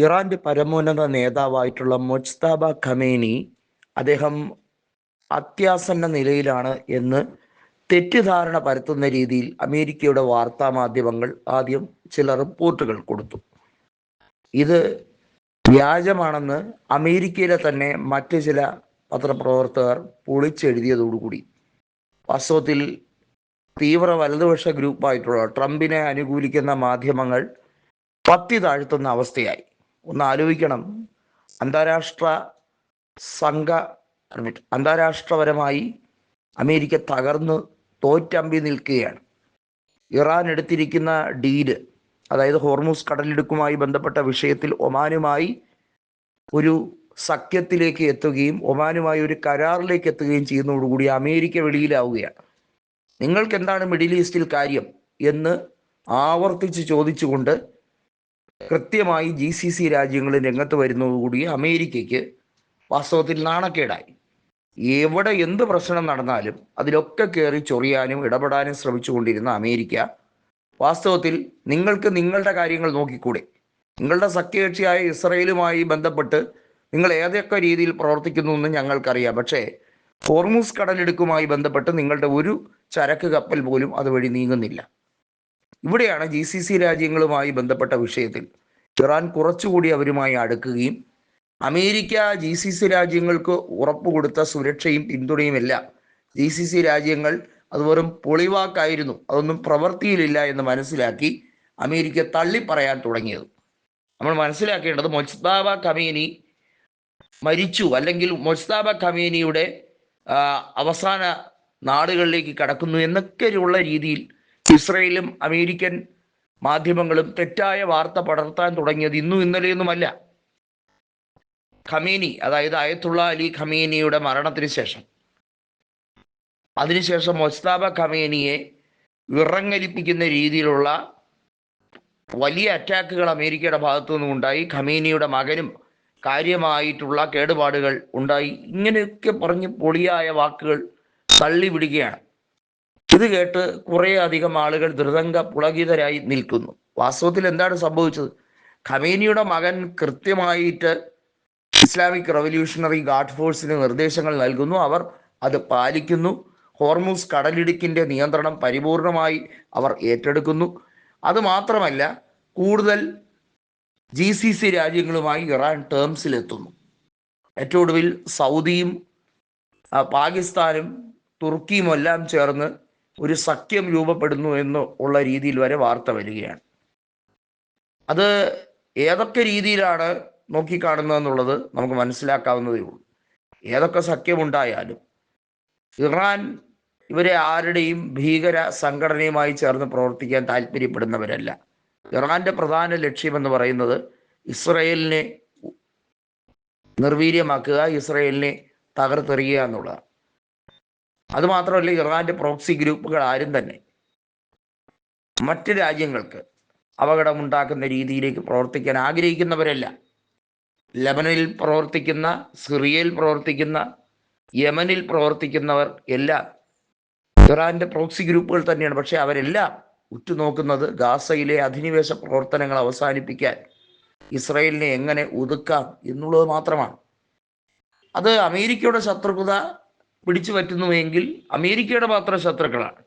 ഇറാന്റെ പരമോന്നത നേതാവായിട്ടുള്ള Mojtaba Khamenei അദ്ദേഹം അത്യാസന്ന നിലയിലാണ് എന്ന് തെറ്റിദ്ധാരണ പരത്തുന്ന രീതിയിൽ അമേരിക്കയുടെ വാർത്താ മാധ്യമങ്ങൾ ആദ്യം ചില റിപ്പോർട്ടുകൾ കൊടുത്തു. ഇത് വ്യാജമാണെന്ന് അമേരിക്കയിലെ തന്നെ മറ്റ് ചില പത്രപ്രവർത്തകർ പൊളിച്ചെഴുതിയതോടുകൂടി വാസ്തവത്തിൽ തീവ്ര വലതുപക്ഷ ഗ്രൂപ്പായിട്ടുള്ള ട്രംപിനെ അനുകൂലിക്കുന്ന മാധ്യമങ്ങൾ പത്തി താഴ്ത്തുന്ന അവസ്ഥയായി. ഒന്ന് ആലോചിക്കണം, അന്താരാഷ്ട്രപരമായി അമേരിക്ക തകർന്ന് തോറ്റമ്പി നിൽക്കുകയാണ്. ഇറാൻ എടുത്തിരിക്കുന്ന ഡീല്, അതായത് ഹോർമൂസ് കടലിടുക്കുമായി ബന്ധപ്പെട്ട വിഷയത്തിൽ ഒമാനുമായി ഒരു സഖ്യത്തിലേക്ക് എത്തുകയും ഒമാനുമായി ഒരു കരാറിലേക്ക് എത്തുകയും ചെയ്യുന്നതോടുകൂടി അമേരിക്ക വെളിയിലാവുകയാണ്. നിങ്ങൾക്ക് എന്താണ് മിഡിൽ ഈസ്റ്റിൽ കാര്യം എന്ന് ആവർത്തിച്ച് ചോദിച്ചുകൊണ്ട് കൃത്യമായി GCC രാജ്യങ്ങൾ രംഗത്ത് വരുന്നതോടുകൂടി അമേരിക്കയ്ക്ക് വാസ്തവത്തിൽ നാണക്കേടായി. എവിടെ എന്ത് പ്രശ്നം നടന്നാലും അതിലൊക്കെ കയറി ചൊറിയാനും ഇടപെടാനും ശ്രമിച്ചുകൊണ്ടിരുന്ന അമേരിക്ക വാസ്തവത്തിൽ നിങ്ങൾക്ക് നിങ്ങളുടെ കാര്യങ്ങൾ നോക്കിക്കൂടെ? നിങ്ങളുടെ സഖ്യകക്ഷിയായ ഇസ്രയേലുമായി ബന്ധപ്പെട്ട് നിങ്ങൾ ഏതൊക്കെ രീതിയിൽ പ്രവർത്തിക്കുന്നു എന്ന് ഞങ്ങൾക്കറിയാം. പക്ഷേ ഹോർമൂസ് കടലിടുക്കുമായി ബന്ധപ്പെട്ട് നിങ്ങളുടെ ഒരു ചരക്ക് കപ്പൽ പോലും അതുവഴി നീങ്ങുന്നില്ല. ഇവിടെയാണ് GCC രാജ്യങ്ങളുമായി ബന്ധപ്പെട്ട വിഷയത്തിൽ ഇറാൻ കുറച്ചുകൂടി അവരുമായി അടുക്കുകയും അമേരിക്ക GCC രാജ്യങ്ങൾക്ക് ഉറപ്പ് കൊടുത്ത സുരക്ഷയും പിന്തുണയും എല്ലാം GCC രാജ്യങ്ങൾ അത് വെറും പൊളിവാക്കായിരുന്നു, അതൊന്നും പ്രവൃത്തിയിലില്ല എന്ന് മനസ്സിലാക്കി അമേരിക്ക തള്ളിപ്പറയാൻ തുടങ്ങിയത്. നമ്മൾ മനസ്സിലാക്കേണ്ടത് മൊജ്തബ ഖമേനി മരിച്ചു, അല്ലെങ്കിൽ മൊജ്തബ ഖമേനിയുടെ അവസാന നാടുകളിലേക്ക് കടക്കുന്നു എന്നൊക്കെയുള്ള രീതിയിൽ ഇസ്രയേലും അമേരിക്കൻ മാധ്യമങ്ങളും തെറ്റായ വാർത്ത പടർത്താൻ തുടങ്ങിയത് ഇന്നും ഇന്നലെയൊന്നുമല്ല. ഖമേനി, അതായത് അയത്തുള്ള അലി ഖമേനിയുടെ മരണത്തിന് ശേഷം അതിനുശേഷം മൊജ്തബ ഖമേനിയെ വിറങ്ങലിപ്പിക്കുന്ന രീതിയിലുള്ള വലിയ അറ്റാക്കുകൾ അമേരിക്കയുടെ ഭാഗത്തു നിന്നും ഉണ്ടായി. ഖമേനിയുടെ മകനും കാര്യമായിട്ടുള്ള കേടുപാടുകൾ ഉണ്ടായി. ഇങ്ങനെയൊക്കെ പറഞ്ഞ് പൊളിയായ വാക്കുകൾ തള്ളിവിടുകയാണ്. ഇത് കേട്ട് കുറേ അധികം ആളുകൾ ധൃതങ്ക പുളകിതരായി നിൽക്കുന്നു. വാസ്തവത്തിൽ എന്താണ് സംഭവിച്ചത്? ഖമേനിയുടെ മകൻ കൃത്യമായിട്ട് ഇസ്ലാമിക് റവല്യൂഷണറി ഗാർഡ് ഫോഴ്സിന് നിർദ്ദേശങ്ങൾ നൽകുന്നു, അവർ അത് പാലിക്കുന്നു. ഹോർമൂസ് കടലിടുക്കിൻ്റെ നിയന്ത്രണം പരിപൂർണമായി അവർ ഏറ്റെടുക്കുന്നു. അതുമാത്രമല്ല, കൂടുതൽ GCC രാജ്യങ്ങളുമായി ഇറാൻ ടേംസിലെത്തുന്നു. ഏറ്റവും ഒടുവിൽ സൗദിയും പാകിസ്ഥാനും തുർക്കിയും എല്ലാം ചേർന്ന് ഒരു സഖ്യം രൂപപ്പെടുന്നു എന്നുള്ള രീതിയിൽ വരെ വാർത്ത വരികയാണ്. അത് ഏതൊക്കെ രീതിയിലാണ് നോക്കിക്കാണുന്നതെന്നുള്ളത് നമുക്ക് മനസ്സിലാക്കാവുന്നതേ ഉള്ളൂ. ഏതൊക്കെ സഖ്യമുണ്ടായാലും ഇറാൻ ഇവരെ ആരുടെയും ഭീകര സംഘടനയുമായി ചേർന്ന് പ്രവർത്തിക്കാൻ താല്പര്യപ്പെടുന്നവരല്ല. ഇറാന്റെ പ്രധാന ലക്ഷ്യമെന്ന് പറയുന്നത് ഇസ്രയേലിനെ നിർവീര്യമാക്കുക, ഇസ്രയേലിനെ തകർത്തെറിയുക എന്നുള്ളതാണ്. അതുമാത്രമല്ല, ഇറാന്റെ പ്രോക്സി ഗ്രൂപ്പുകൾ ആരും തന്നെ മറ്റ് രാജ്യങ്ങൾക്ക് അപകടമുണ്ടാക്കുന്ന രീതിയിലേക്ക് പ്രവർത്തിക്കാൻ ആഗ്രഹിക്കുന്നവരല്ല. ലെബനനിൽ പ്രവർത്തിക്കുന്ന, സിറിയയിൽ പ്രവർത്തിക്കുന്ന, യമനിൽ പ്രവർത്തിക്കുന്നവർ എല്ലാം ഇറാന്റെ പ്രോക്സി ഗ്രൂപ്പുകൾ തന്നെയാണ്. പക്ഷെ അവരെല്ലാം ഉറ്റുനോക്കുന്നത് ഗാസയിലെ അധിനിവേശ പ്രവർത്തനങ്ങൾ അവസാനിപ്പിക്കാൻ ഇസ്രയേലിനെ എങ്ങനെ ഒതുക്കാം എന്നുള്ളത് മാത്രമാണ്. അത് അമേരിക്കയുടെ ശത്രുത പിടിച്ചു പറ്റുന്നുവെങ്കിൽ അമേരിക്കയുടെ മാത്രം ശത്രുക്കളാണ്.